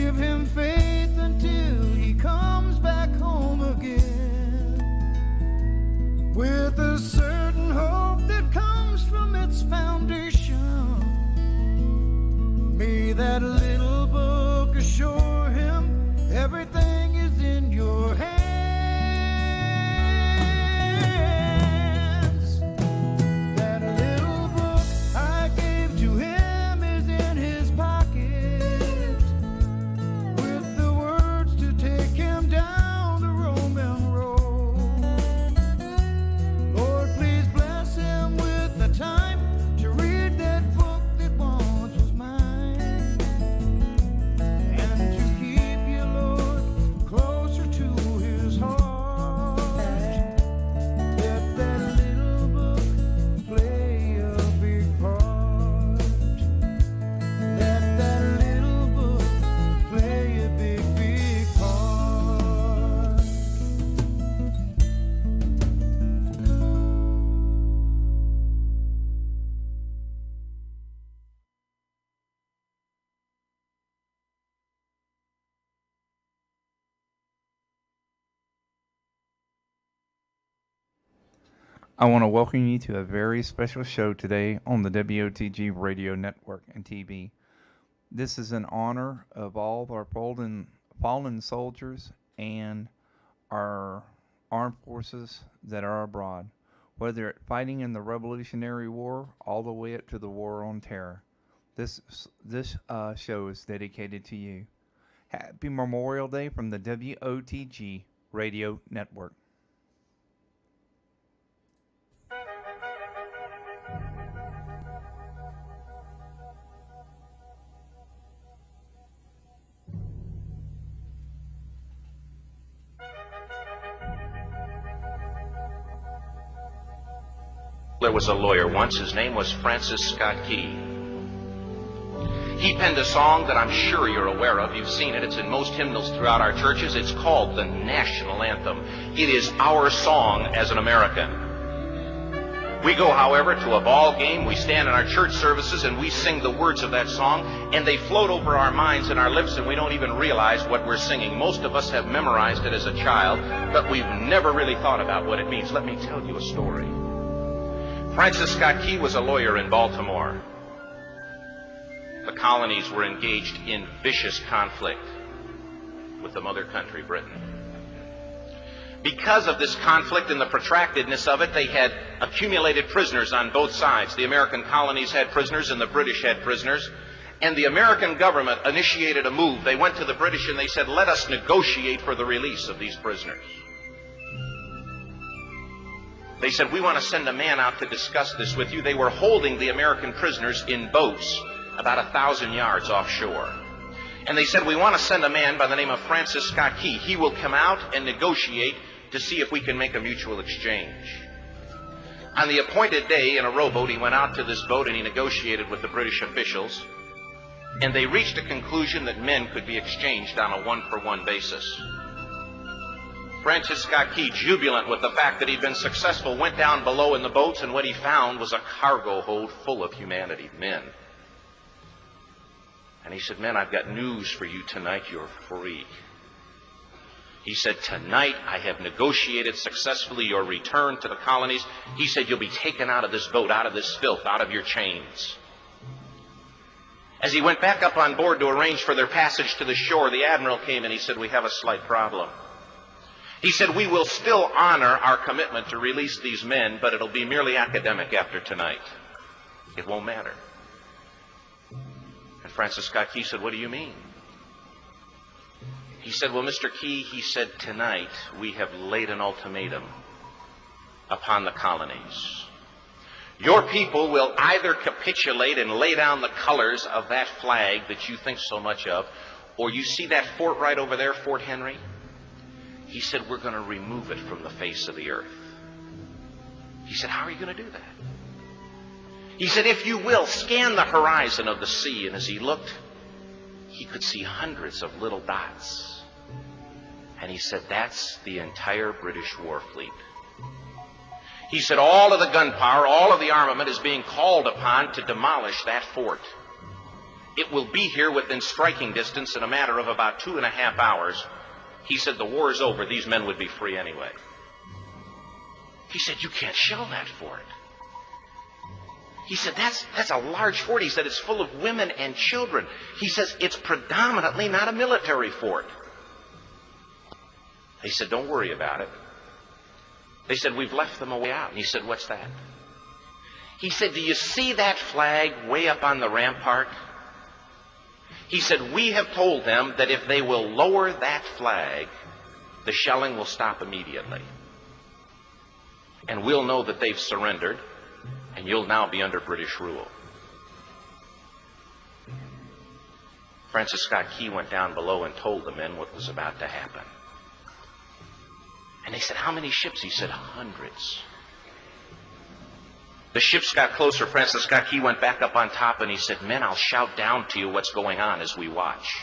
Give him faith until he comes back home again, with a certain hope that comes from its foundation. May that little book assure him everything is in your hands. That little book I gave to him is in his pocket, with the words to take him down the Roman road. Lord, please bless him with the time to read that book that once was mine, and to keep you, Lord, closer to his heart. Let that little book play a big part. Let that little book play a big, big part. I want to welcome you to a very special show today on the WOTG Radio Network and TV. This is in honor of all our fallen soldiers and our armed forces that are abroad, whether it's fighting in the Revolutionary War all the way up to the War on Terror. This show is dedicated to you. Happy Memorial Day from the WOTG Radio Network. There was a lawyer once. His name was Francis Scott Key. He penned a song that I'm sure you're aware of. You've seen it. It's in most hymnals throughout our churches. It's called the national anthem. It is our song as an American. We go, however, to a ball game. We stand in our church services and we sing the words of that song, and they float over our minds and our lips, and we don't even realize what we're singing. Most of us have memorized it as a child, but we've never really thought about what it means. Let me tell you a story. Francis Scott Key was a lawyer in Baltimore. The colonies were engaged in vicious conflict with the mother country, Britain. Because of this conflict and the protractedness of it, they had accumulated prisoners on both sides. The American colonies had prisoners and the British had prisoners. And the American government initiated a move. They went to the British and they said, let us negotiate for the release of these prisoners. They said, we want to send a man out to discuss this with you. They were holding the American prisoners in boats about 1,000 yards offshore. And they said, we want to send a man by the name of Francis Scott Key. He will come out and negotiate to see if we can make a mutual exchange. On the appointed day, in a rowboat, he went out to this boat and he negotiated with the British officials. And they reached a conclusion that men could be exchanged on a one-for-one basis. Francis Scott Key, jubilant with the fact that he'd been successful, went down below in the boats, and what he found was a cargo hold full of humanity, men. And he said, men, I've got news for you tonight. You're free. He said, tonight I have negotiated successfully your return to the colonies. He said, you'll be taken out of this boat, out of this filth, out of your chains. As he went back up on board to arrange for their passage to the shore, the admiral came and he said, we have a slight problem. He said, we will still honor our commitment to release these men, but it'll be merely academic after tonight. It won't matter. And Francis Scott Key said, what do you mean? He said, well, Mr. Key, he said, tonight we have laid an ultimatum upon the colonies. Your people will either capitulate and lay down the colors of that flag that you think so much of, or you see that fort right over there, Fort Henry? He said, we're going to remove it from the face of the earth. He said, how are you going to do that? He said, if you will, scan the horizon of the sea. And as he looked, he could see hundreds of little dots. And he said, that's the entire British war fleet. He said, all of the gunpowder, all of the armament is being called upon to demolish that fort. It will be here within striking distance in a matter of about 2.5 hours. He said, the war is over. These men would be free anyway. He said, you can't shell that fort. He said, that's a large fort. He said, it's full of women and children. He says, it's predominantly not a military fort. He said, don't worry about it. They said, we've left them a way out. And he said, what's that? He said, do you see that flag way up on the rampart? He said, we have told them that if they will lower that flag, the shelling will stop immediately. And we'll know that they've surrendered, and you'll now be under British rule. Francis Scott Key went down below and told the men what was about to happen. And they said, how many ships? He said, hundreds. The ships got closer. Francis Scott Key went back up on top and he said, men, I'll shout down to you what's going on as we watch.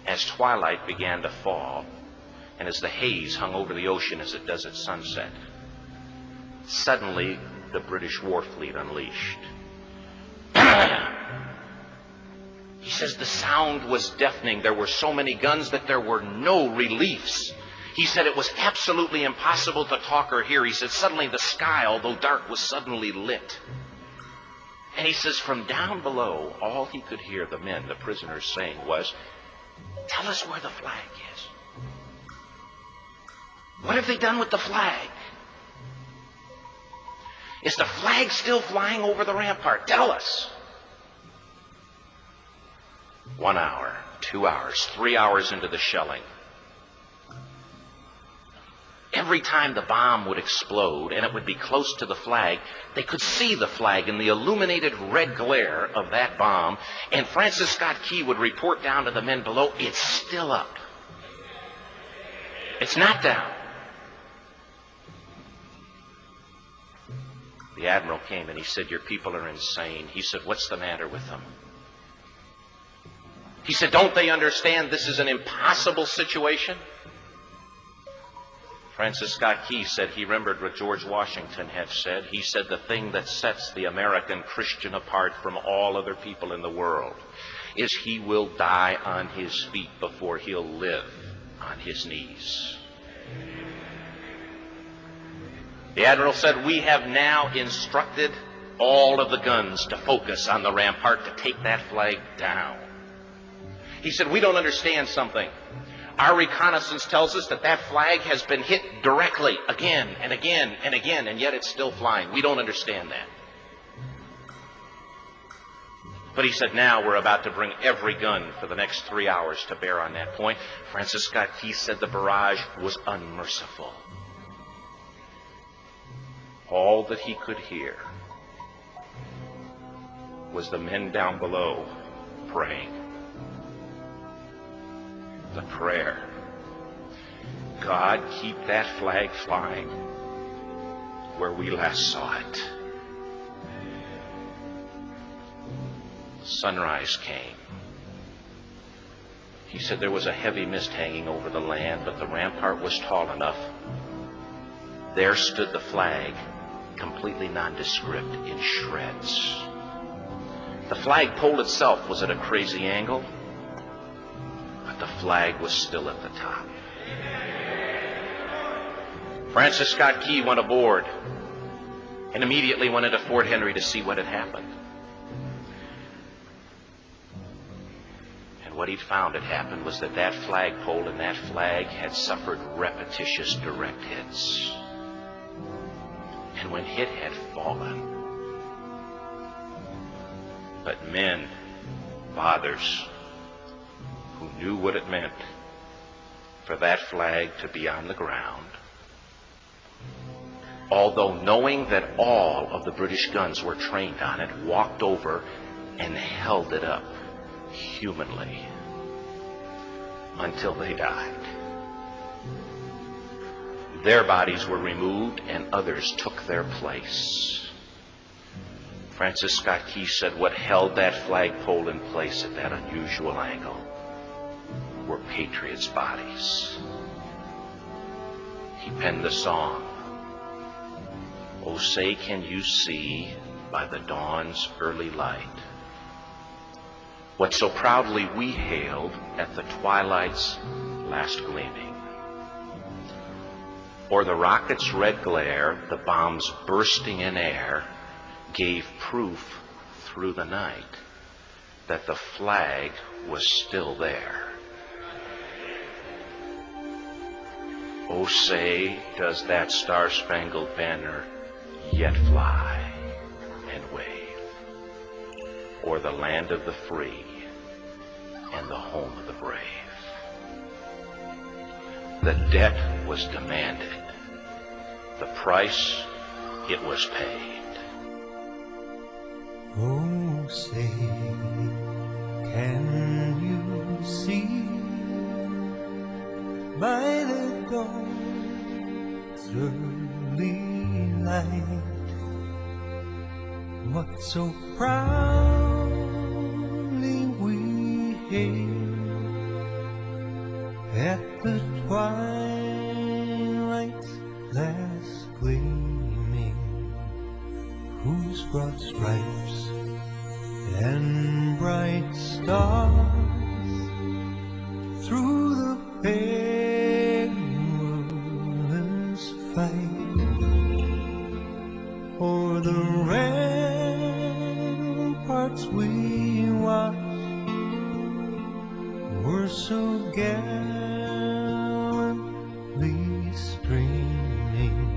As twilight began to fall, and as the haze hung over the ocean as it does at sunset, suddenly the British war fleet unleashed. He says the sound was deafening. There were so many guns that there were no reliefs. He said it was absolutely impossible to talk or hear. He said suddenly the sky, although dark, was suddenly lit. And he says from down below, all he could hear the men, the prisoners, saying was, tell us where the flag is. What have they done with the flag? Is the flag still flying over the rampart? Tell us. 1 hour, 2 hours, 3 hours into the shelling, every time the bomb would explode and it would be close to the flag, they could see the flag in the illuminated red glare of that bomb, and Francis Scott Key would report down to the men below, it's still up. It's not down. The admiral came and he said, your people are insane. He said, what's the matter with them? He said, don't they understand this is an impossible situation? Francis Scott Key said he remembered what George Washington had said. He said the thing that sets the American Christian apart from all other people in the world is he will die on his feet before he'll live on his knees. The admiral said, we have now instructed all of the guns to focus on the rampart to take that flag down. He said, we don't understand something. Our reconnaissance tells us that that flag has been hit directly again and again and again, and yet it's still flying. We don't understand that. But he said, now we're about to bring every gun for the next 3 hours to bear on that point. Francis Scott Key said the barrage was unmerciful. All that he could hear was the men down below praying. The prayer, God, keep that flag flying where we last saw it. Sunrise came. He said there was a heavy mist hanging over the land, but the rampart was tall enough. There stood the flag, completely nondescript, in shreds. The flagpole itself was at a crazy angle, but the flag was still at the top. Francis Scott Key went aboard and immediately went into Fort Henry to see what had happened. And what he'd found had happened was that that flagpole and that flag had suffered repetitious direct hits. And when it had fallen, but men, fathers, who knew what it meant for that flag to be on the ground, although knowing that all of the British guns were trained on it, walked over and held it up humanly until they died. Their bodies were removed and others took their place. Francis Scott Key said what held that flagpole in place at that unusual angle were patriots' bodies. He penned the song, "Oh, say can you see by the dawn's early light what so proudly we hailed at the twilight's last gleaming. Or the rocket's red glare, the bombs bursting in air, gave proof through the night that the flag was still there. Oh, say, does that star-spangled banner yet fly and wave o'er the land of the free and the home of the brave? The debt was demanded. The price, it was paid. Oh, say, can you see by the dawn's early light what so proudly we hailed at the twilight's last gleaming, whose broad stripes and bright stars through the perilous fight o'er the ramparts we watched were so gallantly streaming,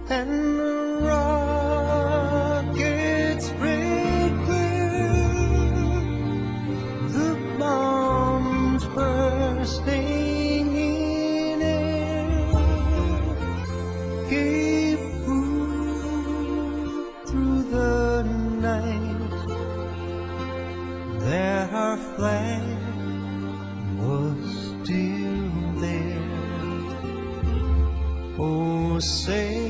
and the rockets red glare, the bombs bursting in air, gave proof through the night that our flag was still there. Oh, say,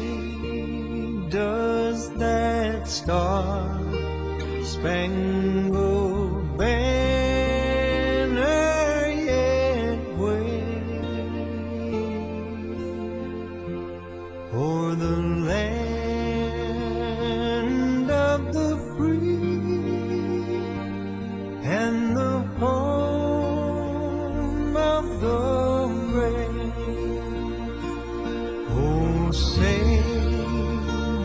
does that star-spangled banner yet wave o'er the land of the free and the home of the brave? Oh, say,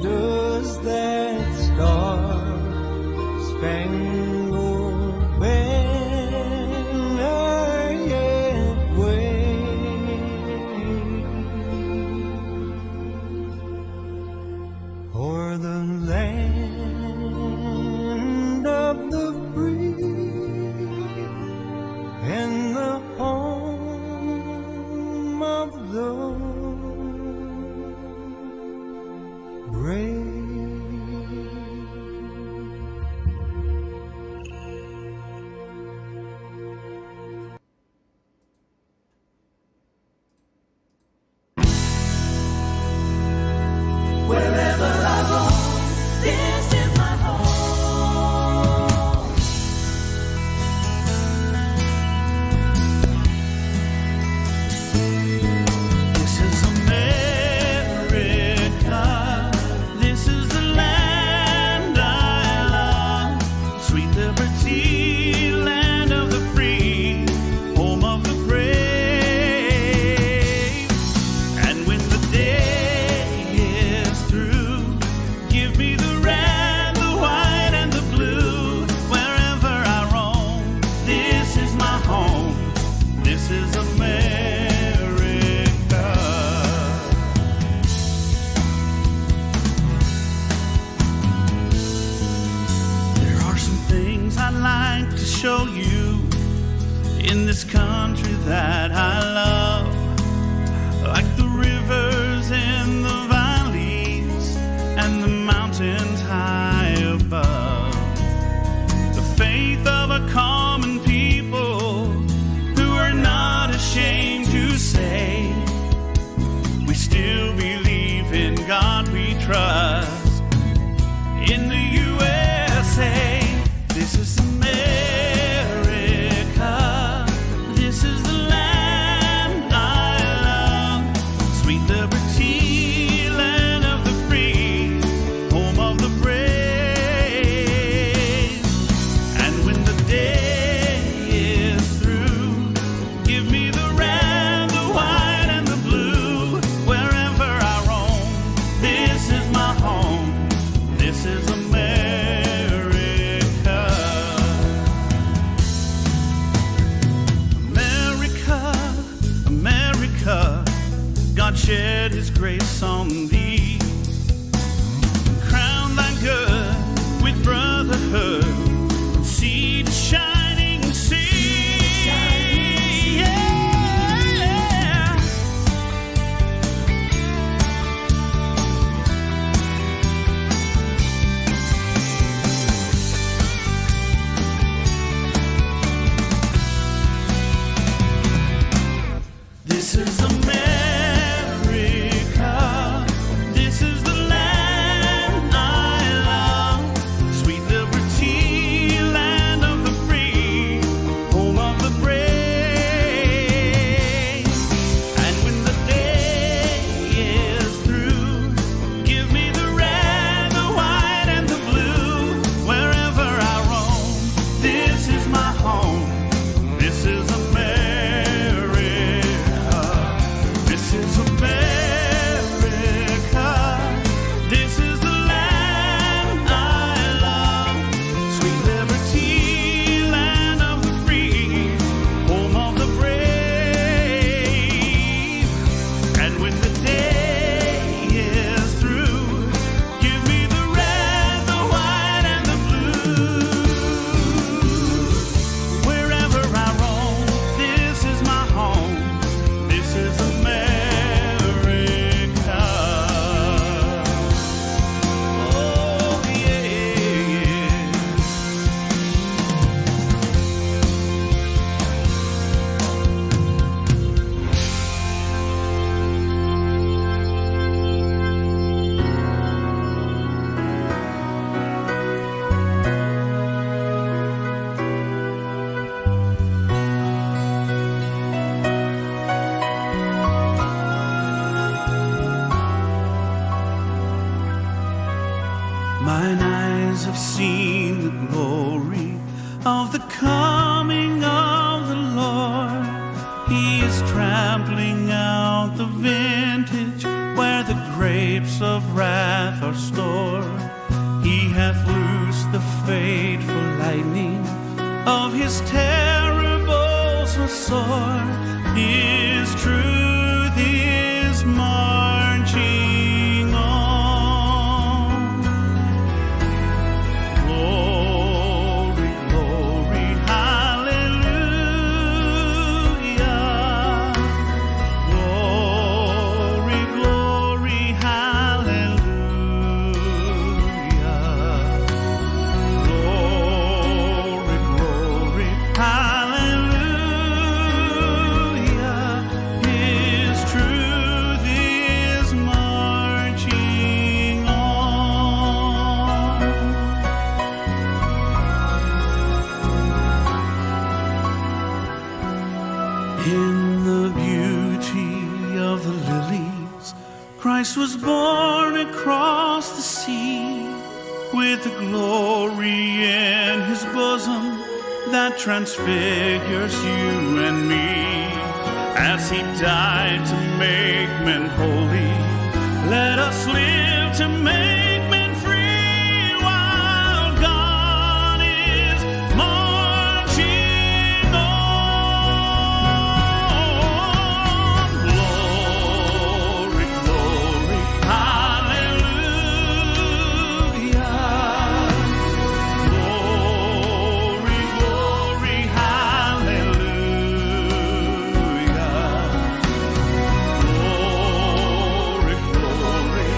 does that star-spangled banner yet wave o'er the land of the free and the home of the brave? Wherever I go, this is my home. This is America. This is the land I love. Sweet liberty, land of the free, home of the brave. And when the day is through, give me the red, the white, and the blue. Wherever I roam, this is my home. This is America. There are some things I'd like to show you in this country that I love, like the rivers in the valleys and the mountains high above. The faith of a common people who are not ashamed to say, we still believe in God we trust. In the USA, this is America. This is the land I love. Sweet liberty, land of the free, home of the brave. And when the day grace on thee. Crown thy good with brotherhood, seed shining sea. Yeah. This is America. This is the land I love. Sweet liberty, land of the free, home of the brave. And when the day is through, give me the red, the white, and the blue. Wherever I roam, this is my home. This is America. This is America. This is the land I love. Sweet liberty, land of the free, home of the brave. And when the day is through, give me the red, the white, and the blue. Wherever I roam, this is my home. This is America. Oh, yeah. Mine eyes have seen the glory of the coming of the Lord. He is trampling out the vintage where the grapes of wrath are stored. He hath loosed the fateful lightning of his terrible sword. His truth is marching on. Glory, glory, hallelujah. Glory, glory, hallelujah. Glory, glory, hallelujah. His truth is marching on. In the beauty of the lilies, Christ was born across the sea, with the glory in his bosom that transfigures you and me. As he died to make men holy, let us live to make men free, while God is marching on. Glory, glory, hallelujah. Glory, glory, hallelujah. Glory, glory,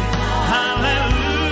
hallelujah.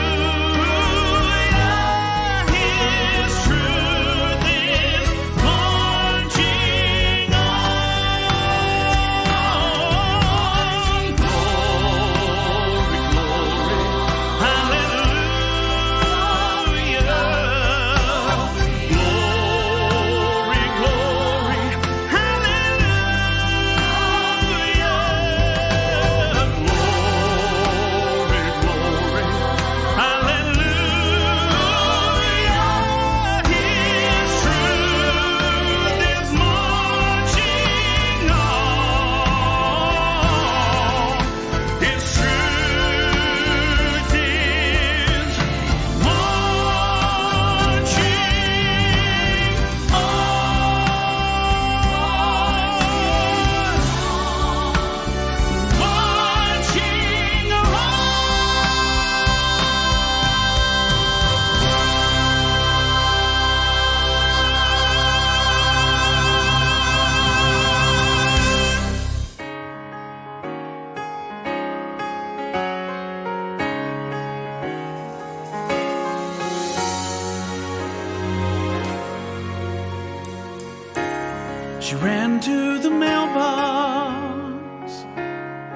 She ran to the mailbox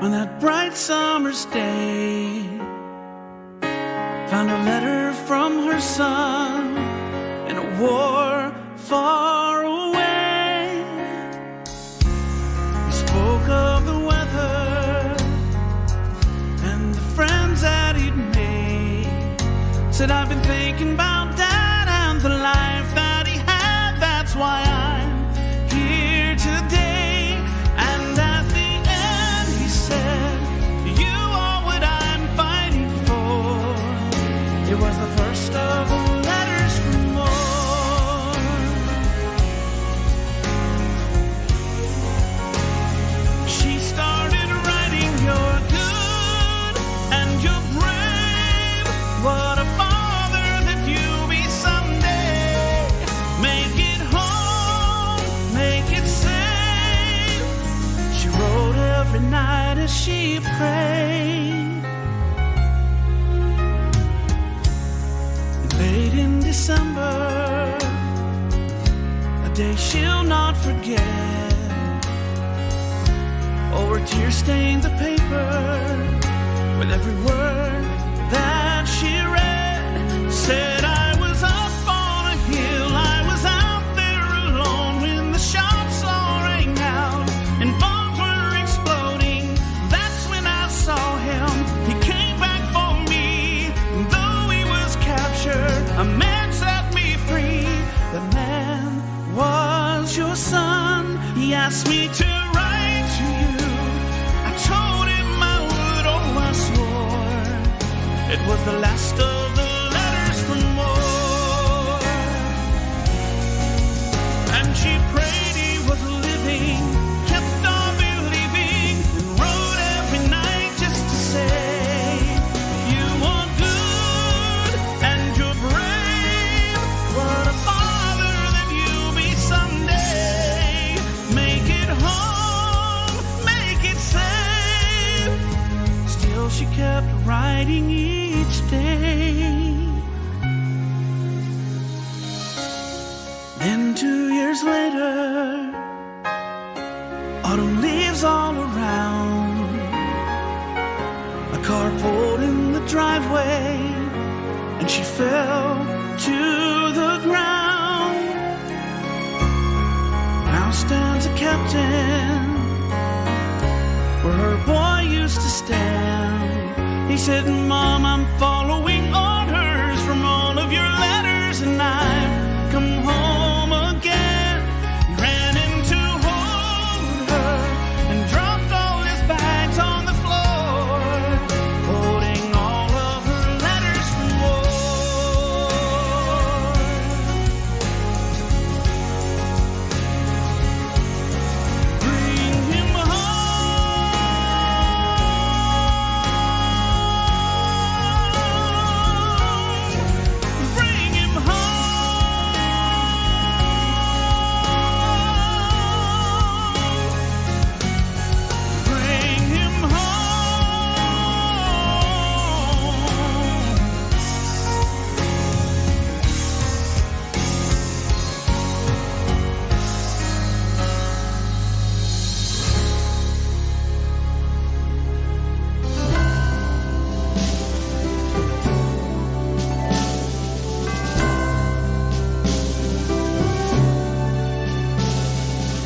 on that bright summer's day, found a letter from her son in a war far away. He spoke of the weather and the friends that he'd made. Said, I've been thinking about Dad and the life that he had. That's why I'm here today. And at the end he said, you are what I'm fighting for. It was the first of the letters from more. She started writing, you're good and you're brave. What a father that you'll be someday. Make it home, make it safe. She wrote every night as she prayed. And late in December, a day she'll not forget. Oh, her tears stained the paper with every word that she read. Said, I was up on a hill, I was out there alone when the shots all rang out and bombs were exploding. That's when I saw him. He came back for me. Though he was captured, a man set me free. The man was your son. He asked me to write to you. I told him I would, oh I swore. It was the last of the letters from war. And she prayed he was living, kept on believing, and wrote every night just to say, you are good and you're brave. What a father that you'll be someday. Make it home, make it safe. Still she kept writing each day. Then 2 years later, autumn leaves all around. A car pulled in the driveway and she fell to the ground. Now stands a captain where her boy used to stand. He said, Mom, I'm following orders from all of your letters and I've come home again. He ran in to hold her and dropped all his bags on the floor, holding all of her letters from war. Bring him home. Bring him home. Bring him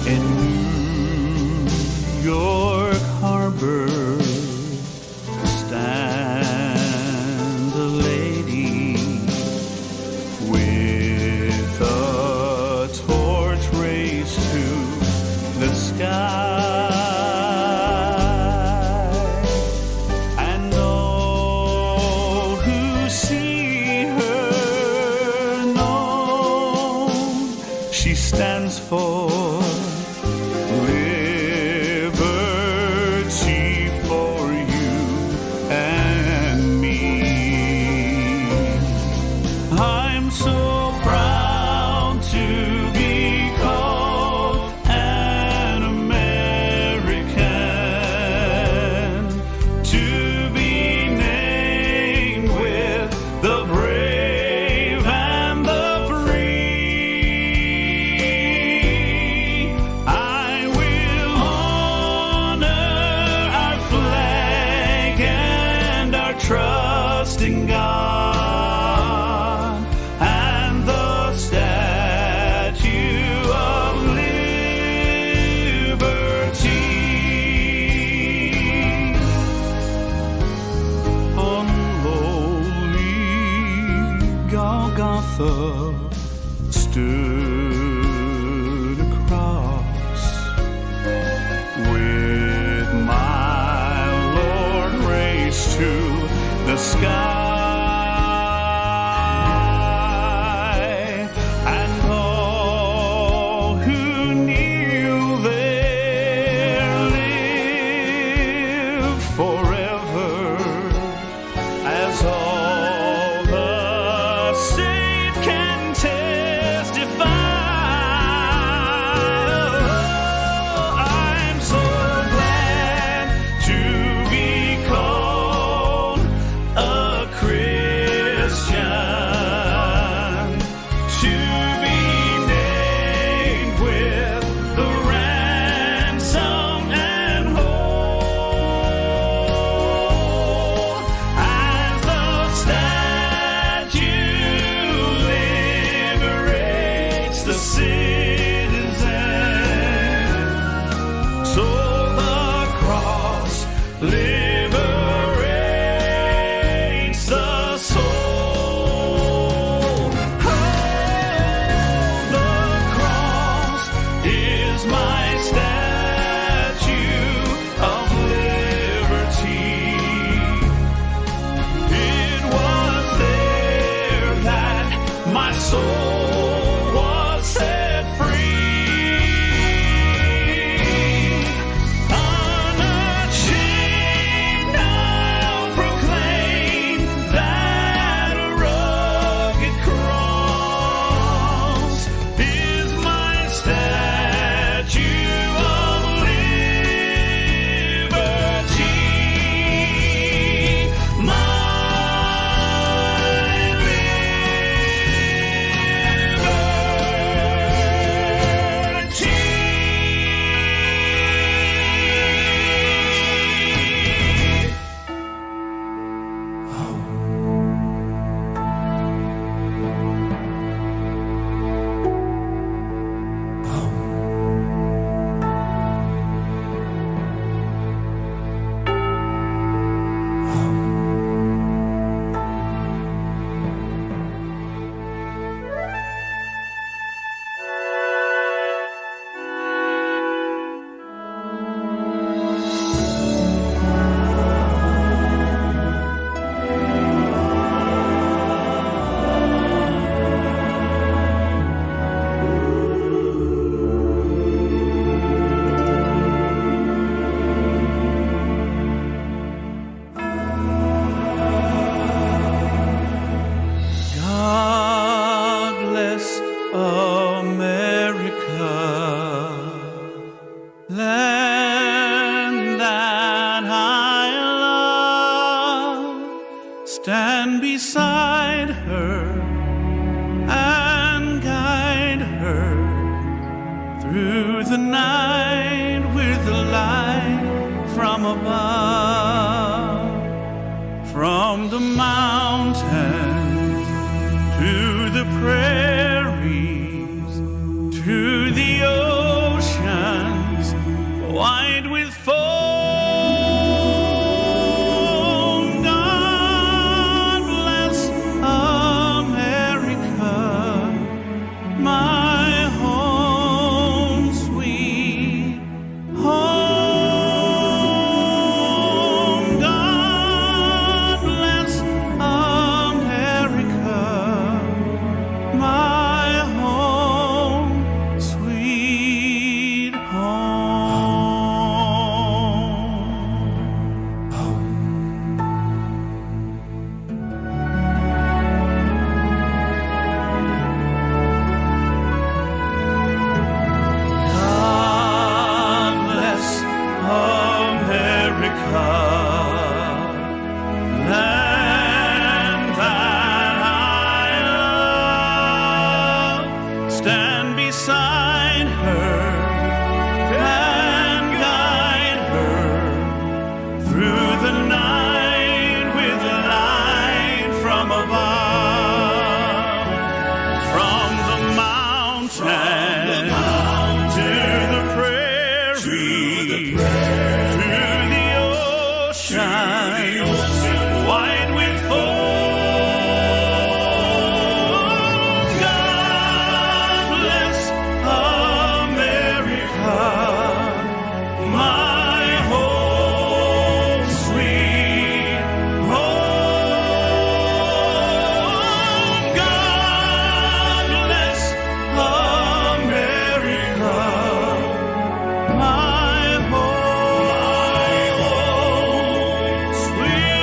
In New York Harbor stands a lady with a torch raised to the sky, and all who see her know she stands for liberty for you and me. I'm so proud to be called an American, to be named with the brave and the free. through the night with the light from above, from the mountains to the prairies, to the oceans wide with foam. God bless America, my home, sweet home. God bless America, my home, sweet God bless America, land that I love. Stand beside her and guide her through the night with the light from above, from the mountain to the prairie, to the ocean wide with foam. God bless America, my home, sweet home. God bless America, my home, sweet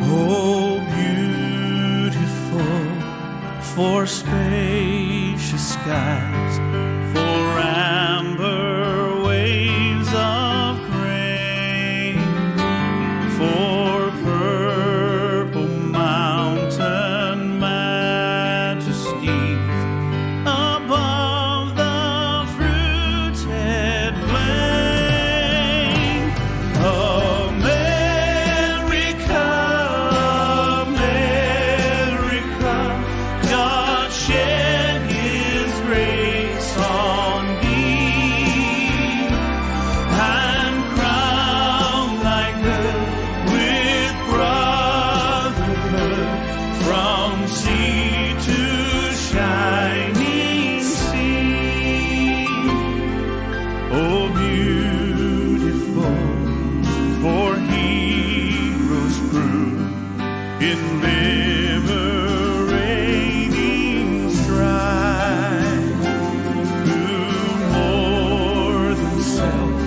Oh, beautiful for spacious skies, for amber waves of grain, for purple mountain majesties above the fruited plain. America, America, God shed His grace on thee, and crown thy good with brotherhood from sea to shining sea. Oh, beautiful for heroes prove in liberating strife, who more than self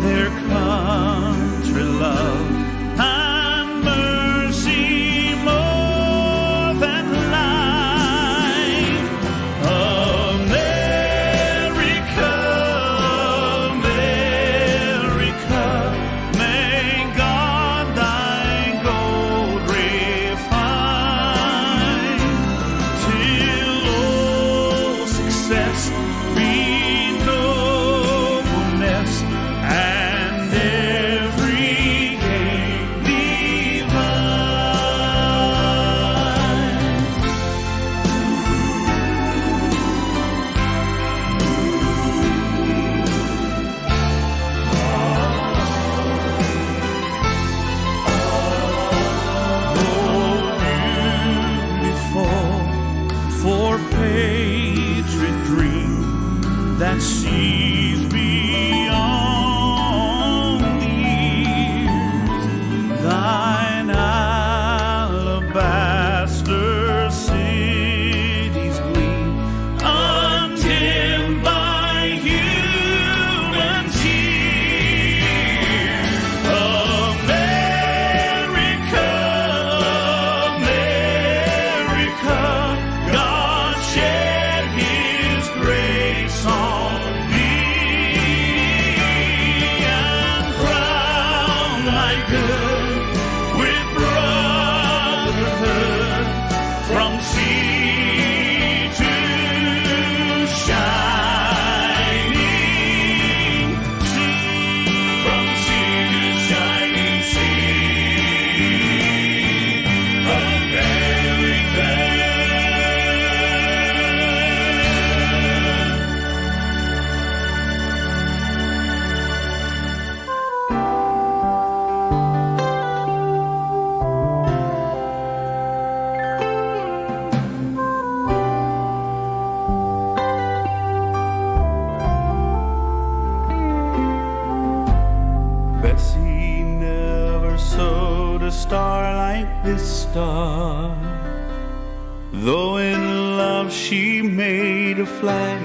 their country love, and mercy more than life. America, America, may God thy gold refine, till all success be nobleness, and every gain divine. Oh, beautiful for patriot dreams, this star. Though in love she made a flag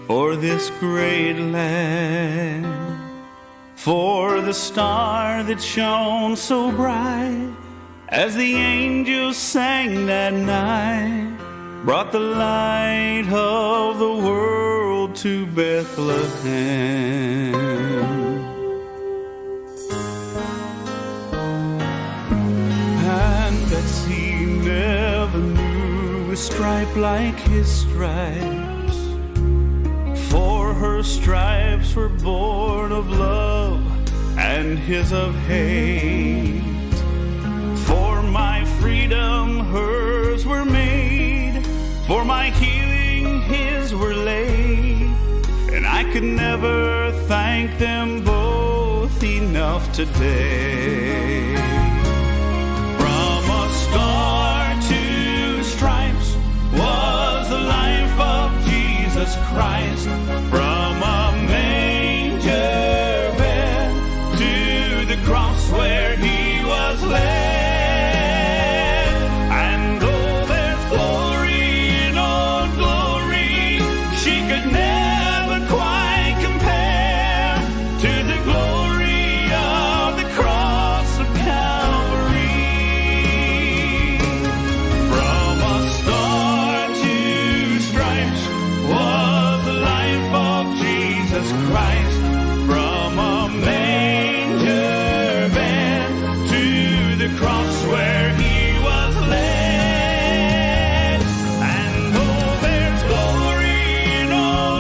for this great land, for the star that shone so bright as the angels sang that night, brought the light of the world to Bethlehem. And Betsy never knew a stripe like his stripes, for her stripes were born of love and his of hate. For my freedom hers were made, for my healing his were laid, and I could never thank them both enough today. From a star to stripes was the life of Jesus Christ. From a manger bed to the cross where he was led. And though there's glory in all glory, she could never quite compare to the glory of the cross of Calvary. From a star to stripes was the life of Jesus Christ. From a manger bed to the cross where he was led. And though there's glory in all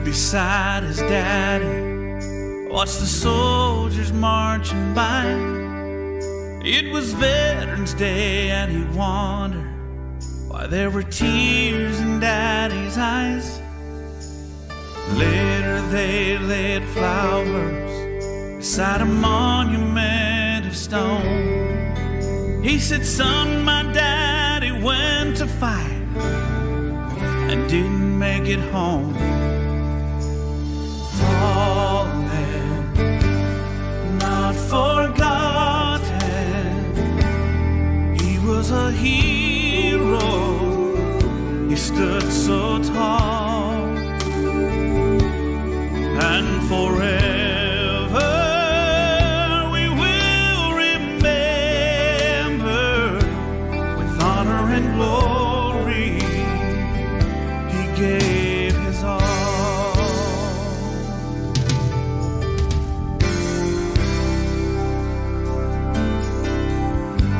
beside his daddy, watched the soldiers marching by. It was Veterans Day and he wondered why there were tears in Daddy's eyes. Later they laid flowers beside a monument of stone. He said, son, my daddy went to fight and didn't make it home. Fallen, not forgotten, he was a hero, he stood so tall. And forever we will remember, with honor and glory, he gave his all.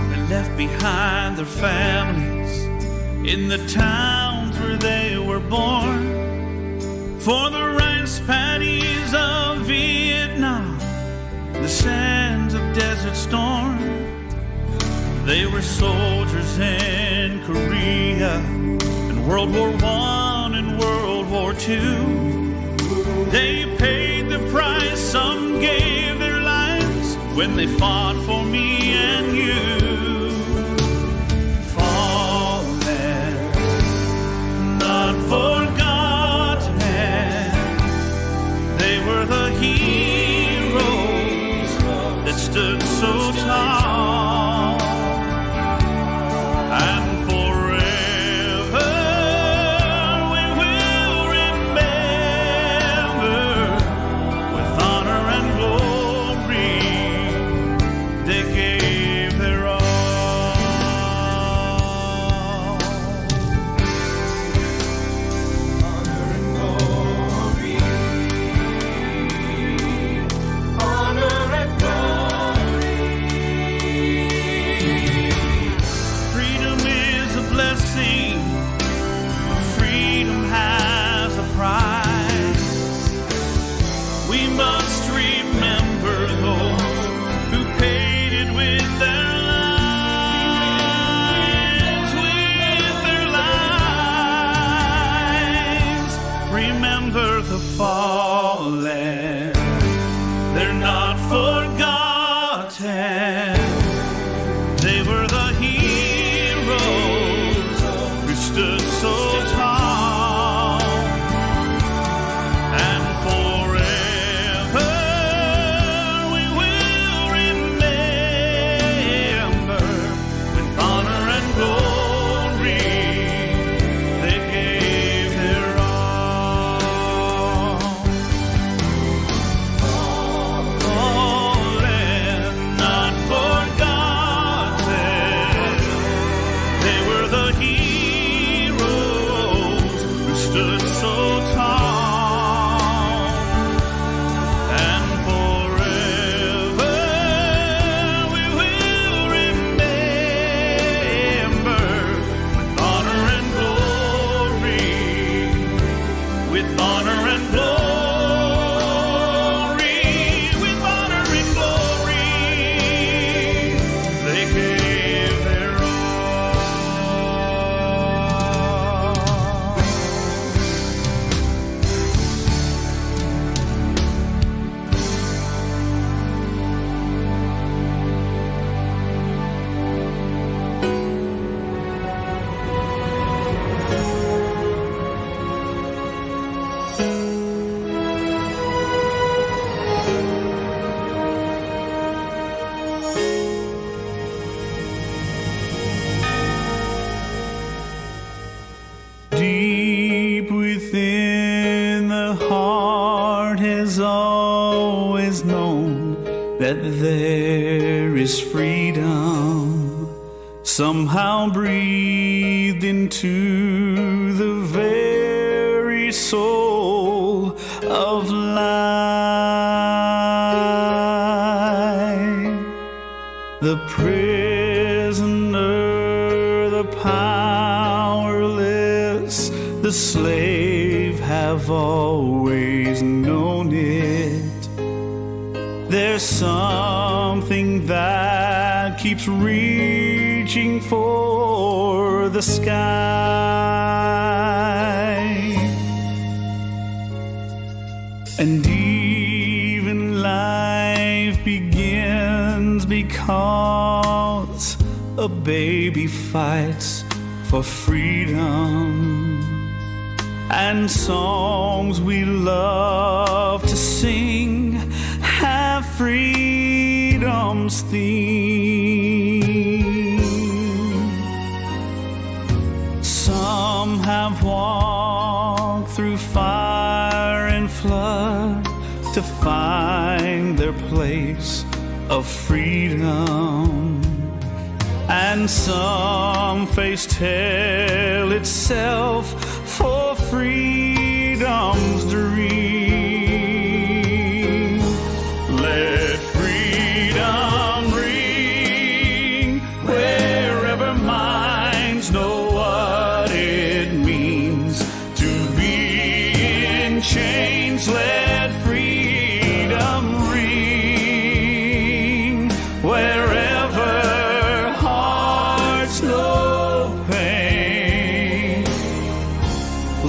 They left behind their families in the towns where they were born, for the rice paddies of Vietnam, the sands of Desert Storm. They were soldiers in Korea, in World War I and World War II. They paid the price, some gave their lives when they fought for me and you. Fallen, not forgotten, they were the heroes that stood so tall. And forever we will remember, with honor and glory, they gave their all. Honor and glory, honor and glory. Freedom is a blessing, freedom has a price. We must remember those who paid it with their lives, with their lives. Remember the fallen, they're not forgotten. They were the heroes who stood so tall. And forever we will remember, with honor and glory, they gave their all. Fallen, not forgotten, they were the heroes who stood so tall. And forever we will remember, with honor and glory, with honor and glory, with honor and glory, they gave their all. Deep within, the heart has always known that there is freedom, somehow breathed into the very soul of life. The prisoner, the powerless, the slave have have always known it. There's something that keeps reaching for the sky. And even life begins because a baby fights for freedom. And songs we love to sing have freedom's theme. Some have walked through fire and flood to find their place of freedom. And some faced hell itself for freedom's dream. Let freedom ring wherever minds know what it means to be in chains. Let freedom ring wherever hearts know pain.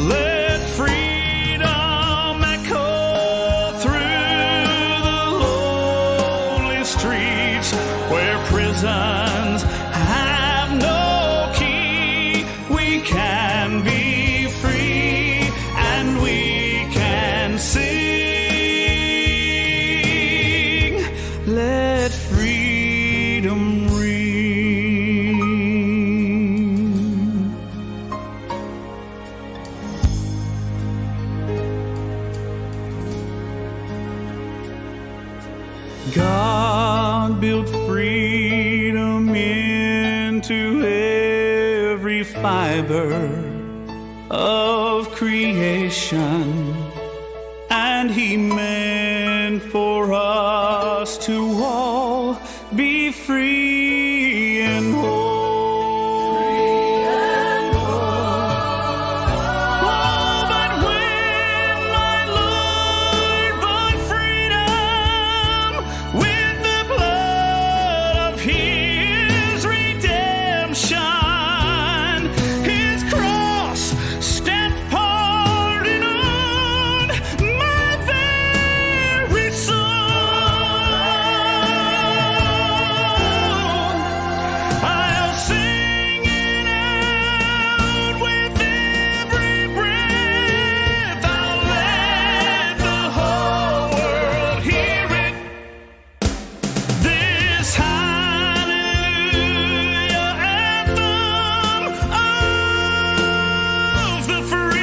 Let freedom echo through the lonely streets where prisons have no key. We can be free and we can sing. Let freedom ring. God built freedom into every fiber of creation, and He meant for us to all be free and whole. Oh, but when my Lord bought freedom with the blood of His redemption, His cross stamped pardon on my very soul. I'll sing it out with every breath. I'll let the whole world hear it. This hallelujah anthem of the free.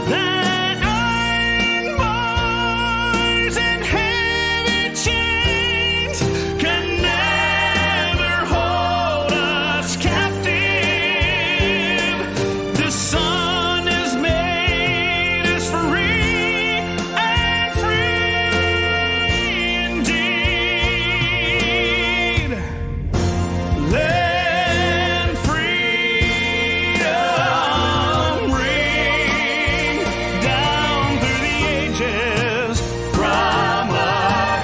That iron bars and heavy chains can never hold us captive. The Son is made us free and free indeed. Let freedom ring down through the ages from a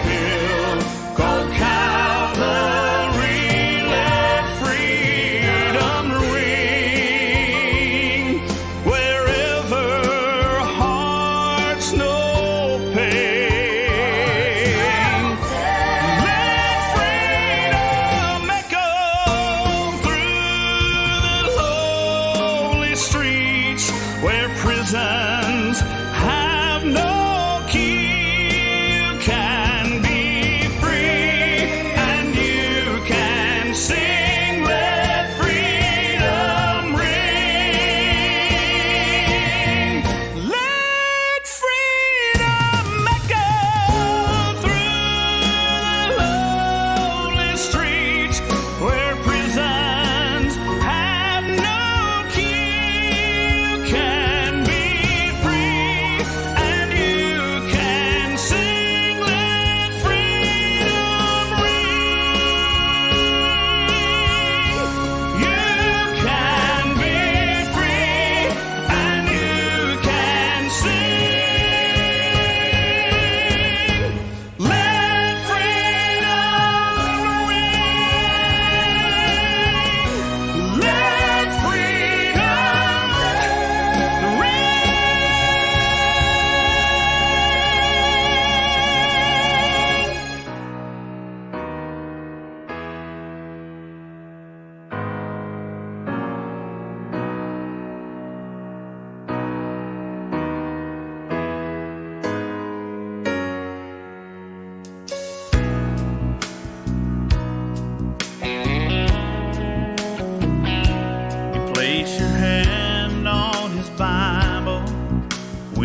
hill called Calvary. Let freedom ring wherever hearts know pain. Let freedom echo through the lonely streets where prisons have no key. You can be free and you can sing. Let freedom ring. Let freedom echo through the lonely streets where prisons have no key. You can be free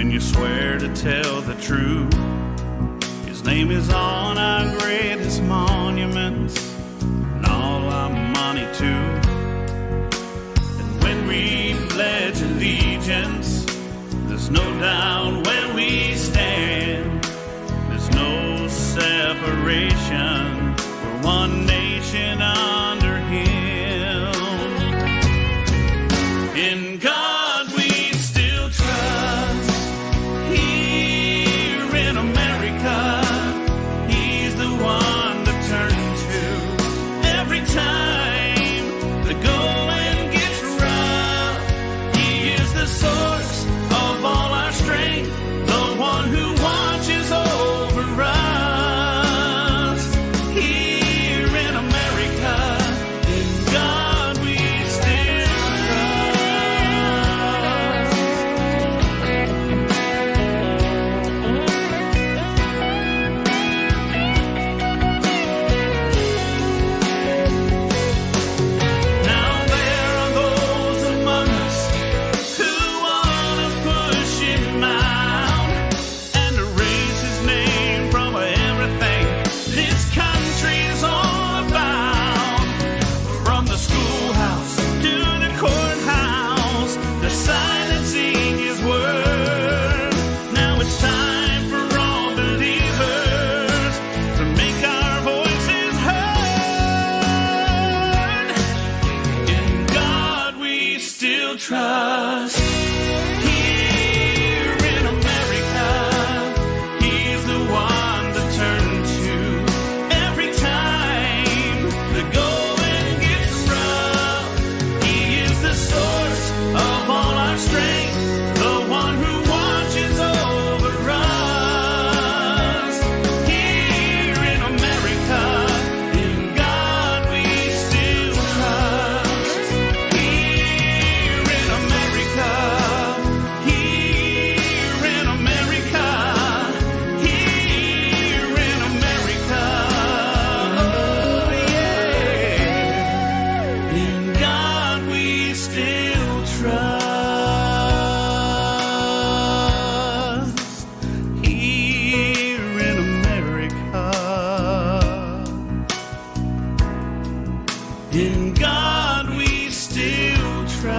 when you swear to tell the truth. His name is on our greatest monuments and all our money too. And when we pledge allegiance, there's no doubt where we stand. There's no separation. We're one nation under Him. In God we still trust. Here in America, He's the one to turn to. Every time the going gets rough, He is the source of all our strength, the one who watches over us. Here in America, in God we still trust. Now there are those among us who wanna push Him out and erase His name from everything this country's all about. From the schoolhouse to the courthouse, they're silencing His word. Now it's time for all believers to make our voices heard. In God we still trust. Here in America, He's the one to turn to. Every time the going gets rough, He is the source of all our strength, the one who watches over us. Here in America, in God we still trust. Here in America, here in America, here in America, oh yeah. In God we still trust. Here in America, in God we still trust.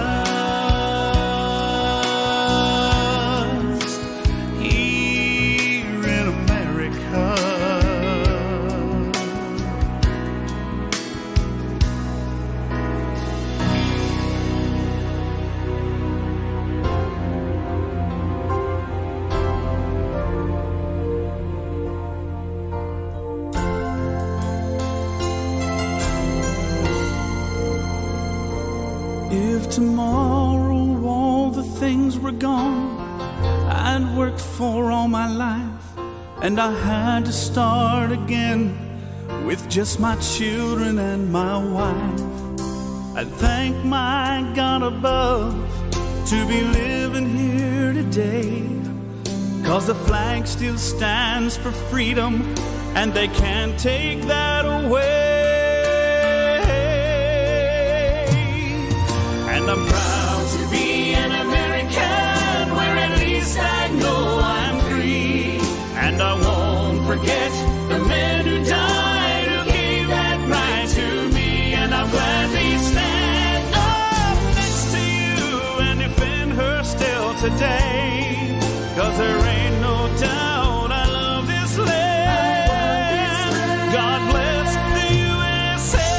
Here in America. If tomorrow all the things were gone I'd worked for all my life, and I had to start again with just my children and my wife, I'd thank my God above to be living here today, 'cause the flag still stands for freedom and they can't take that away. And I'm proud to be an American, where at least I know I'm free. And I won't forget the men who died, who gave that right to me. And I'll gladly stand up next to you and defend her still today, 'cause there ain't no doubt I love this land. God bless the USA.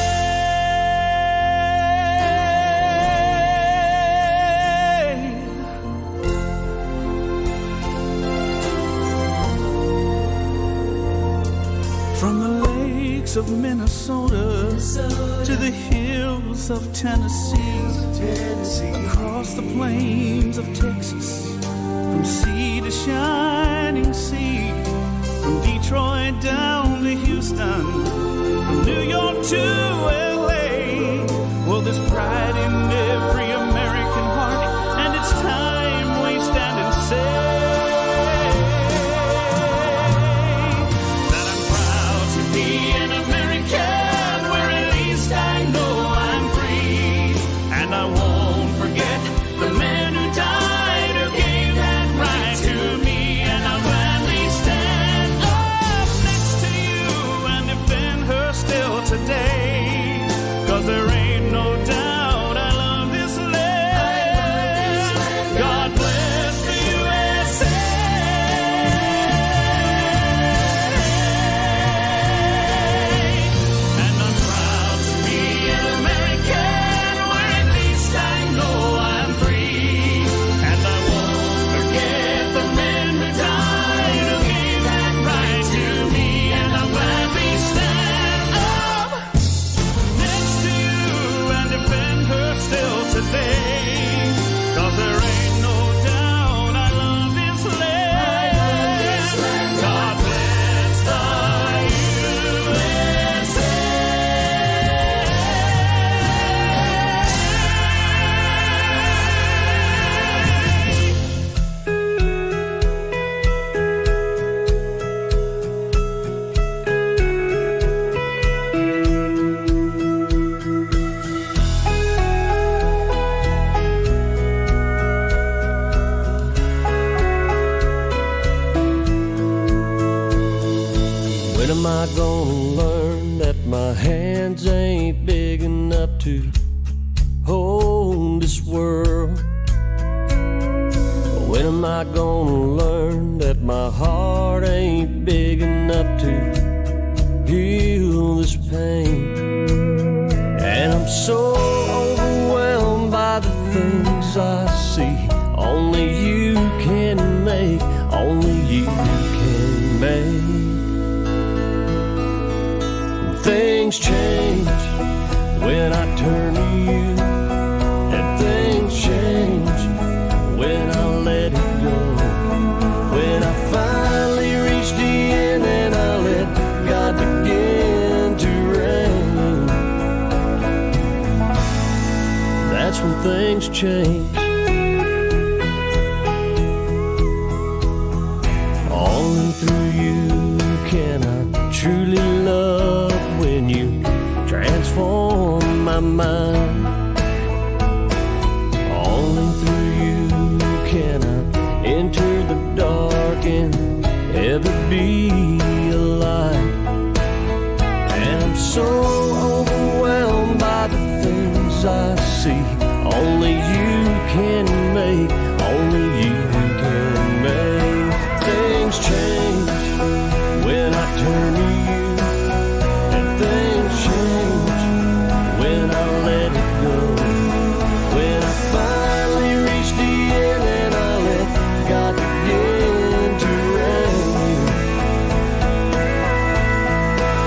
From the lakes of Minnesota to the hills of Tennessee, across the plains of Texas, from sea to shining sea, from Detroit down to Houston, from New York to LA. Well, there's pride in every American heart, and it's time we stand and say that I'm proud to be an American, where at least I know I'm free. And I won't forget the men who died, who gave that right to I gonna learn that my hands ain't big enough to hold this world? When am I gonna learn that my heart ain't big enough to heal this pain? And I'm so overwhelmed by the things I see. Only you can make, only you can make. Things change when I turn to you, and things change when I let it go. When I finally reach the end and I let God begin to reign, that's when things change. Only through you can I truly love, when you transform my mind. Only through you can I enter the dark and ever be alive. And I'm so overwhelmed by the things I see.